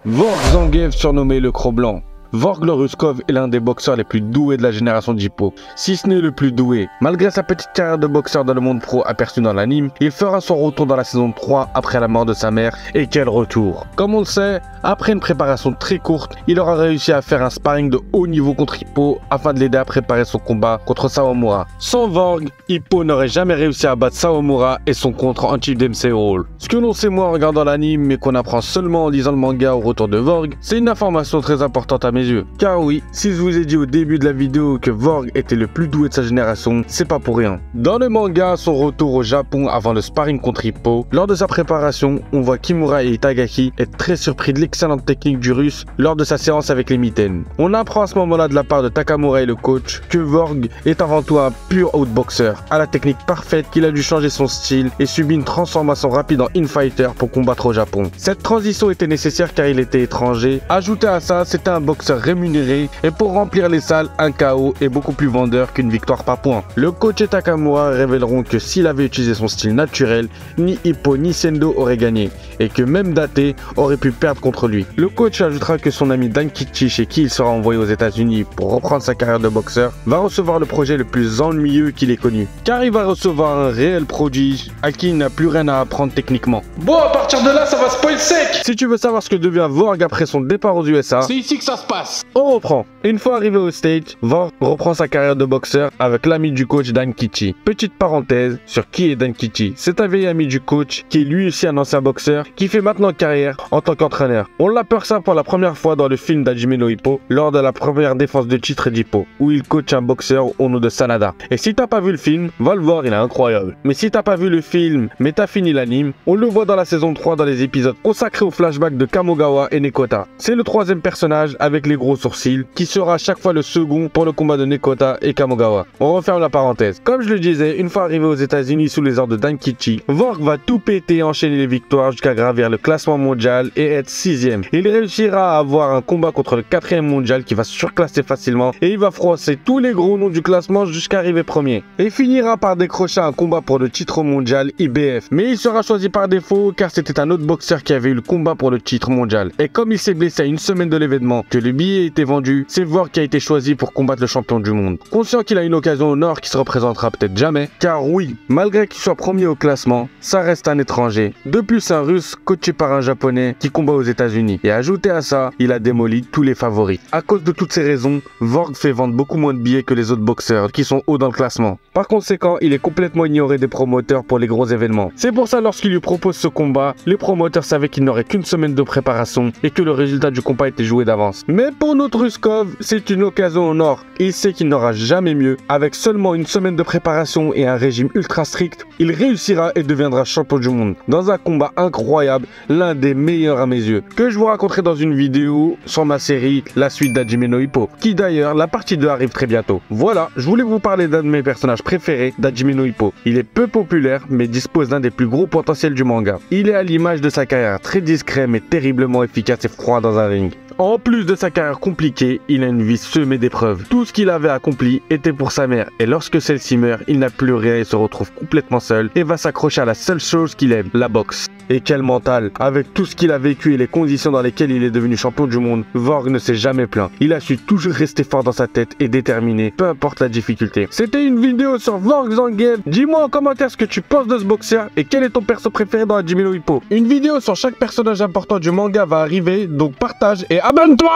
Vorg Zangief, surnommé le Croc Blanc. Vorg Loruskov est l'un des boxeurs les plus doués de la génération Jippo, si ce n'est le plus doué. Malgré sa petite carrière de boxeur dans le monde pro aperçue dans l'anime, il fera son retour dans la saison 3 après la mort de sa mère, et quel retour! Comme on le sait, après une préparation très courte, il aura réussi à faire un sparring de haut niveau contre Hippo afin de l'aider à préparer son combat contre Sawamura. Sans Vorg, Hippo n'aurait jamais réussi à battre Sawamura et son contre anti Dempsey Hall. Ce que l'on sait moins en regardant l'anime mais qu'on apprend seulement en lisant le manga au retour de Vorg, c'est une information très importante à mes yeux. Car oui, si je vous ai dit au début de la vidéo que Vorg était le plus doué de sa génération, c'est pas pour rien. Dans le manga, son retour au Japon avant le sparring contre Hippo, lors de sa préparation, on voit Kimura et Itagaki être très surpris de l'excellente technique du russe lors de sa séance avec les mitaines. On apprend à ce moment-là de la part de Takamura et le coach que Vorg est avant tout un pur outboxer, à la technique parfaite qu'il a dû changer son style et subit une transformation rapide en infighter pour combattre au Japon. Cette transition était nécessaire car il était étranger. Ajouté à ça, c'était un boxeur rémunéré et pour remplir les salles, un KO est beaucoup plus vendeur qu'une victoire par points. Le coach et Takamura révéleront que s'il avait utilisé son style naturel, ni Hippo ni Sendo auraient gagné et que même Date aurait pu perdre contre lui. Le coach ajoutera que son ami Dankichi, chez qui il sera envoyé aux États-Unis pour reprendre sa carrière de boxeur, va recevoir le projet le plus ennuyeux qu'il ait connu, car il va recevoir un réel prodige à qui il n'a plus rien à apprendre techniquement. Bon, à partir de là, ça va spoil sec. Si tu veux savoir ce que devient Vorg après son départ aux USA, C'est ici que ça se passe. on reprend. Une fois arrivé au stage, Vorg reprend sa carrière de boxeur avec l'ami du coach Dankichi. Petite parenthèse sur qui est Dankichi. C'est un vieil ami du coach qui est lui aussi un ancien boxeur qui fait maintenant carrière en tant qu'entraîneur. On l'aperçoit pour la première fois dans le film d'Hajime no Ippo lors de la première défense de titre d'Hippo où il coach un boxeur au nom de Sanada. Et si t'as pas vu le film, va le voir, il est incroyable. Mais si t'as pas vu le film mais t'as fini l'anime, on le voit dans la saison 3 dans les épisodes consacrés au flashback de Kamogawa et Nekota. C'est le troisième personnage avec les gros sourcils qui sera à chaque fois le second pour le combat de Nekota et Kamogawa. On referme la parenthèse. Comme je le disais, une fois arrivé aux États-Unis sous les ordres de Dankichi, Vorg va tout péter et enchaîner les victoires jusqu'à gravir le classement mondial et être 6ème. Il réussira à avoir un combat contre le 4ème mondial qui va surclasser facilement et il va froisser tous les gros noms du classement jusqu'à arriver premier. Et finira par décrocher un combat pour le titre mondial IBF. Mais il sera choisi par défaut car c'était un autre boxeur qui avait eu le combat pour le titre mondial. Et comme il s'est blessé à une semaine de l'événement, que le billet était vendu, c'est Vorg qui a été choisi pour combattre le champion du monde. Conscient qu'il a une occasion au nord qui se représentera peut-être jamais, car oui, malgré qu'il soit premier au classement, ça reste un étranger. De plus, un russe coaché par un japonais qui combat aux États-Unis. Et ajouté à ça, il a démoli tous les favoris. À cause de toutes ces raisons, Vorg fait vendre beaucoup moins de billets que les autres boxeurs qui sont hauts dans le classement. Par conséquent, il est complètement ignoré des promoteurs pour les gros événements. C'est pour ça lorsqu'il lui propose ce combat, les promoteurs savaient qu'il n'aurait qu'une semaine de préparation et que le résultat du combat était joué d'avance. Mais pour notre Ruskov, c'est une occasion en or. Il sait qu'il n'aura jamais mieux. Avec seulement une semaine de préparation et un régime ultra strict, il réussira et deviendra champion du monde. Dans un combat incroyable, l'un des meilleurs à mes yeux, que je vous raconterai dans une vidéo sur ma série La suite d'Hajime no Ippo, qui d'ailleurs, la partie 2 arrive très bientôt. Voilà, je voulais vous parler d'un de mes personnages préférés d'Hajime no Ippo. Il est peu populaire, mais dispose d'un des plus gros potentiels du manga. Il est à l'image de sa carrière, très discret mais terriblement efficace et froid dans un ring. En plus de sa carrière compliquée, il a une vie semée d'épreuves. Tout ce qu'il avait accompli était pour sa mère et lorsque celle-ci meurt, il n'a plus rien et se retrouve complètement seul et va s'accrocher à la seule chose qu'il aime, la boxe. Et quel mental! Avec tout ce qu'il a vécu et les conditions dans lesquelles il est devenu champion du monde, Vorg ne s'est jamais plaint. Il a su toujours rester fort dans sa tête et déterminé, peu importe la difficulté. C'était une vidéo sur Vorg Zangief. Dis-moi en commentaire ce que tu penses de ce boxeur et quel est ton perso préféré dans Hajime no Ippo. Une vidéo sur chaque personnage important du manga va arriver, donc partage et abonne-toi!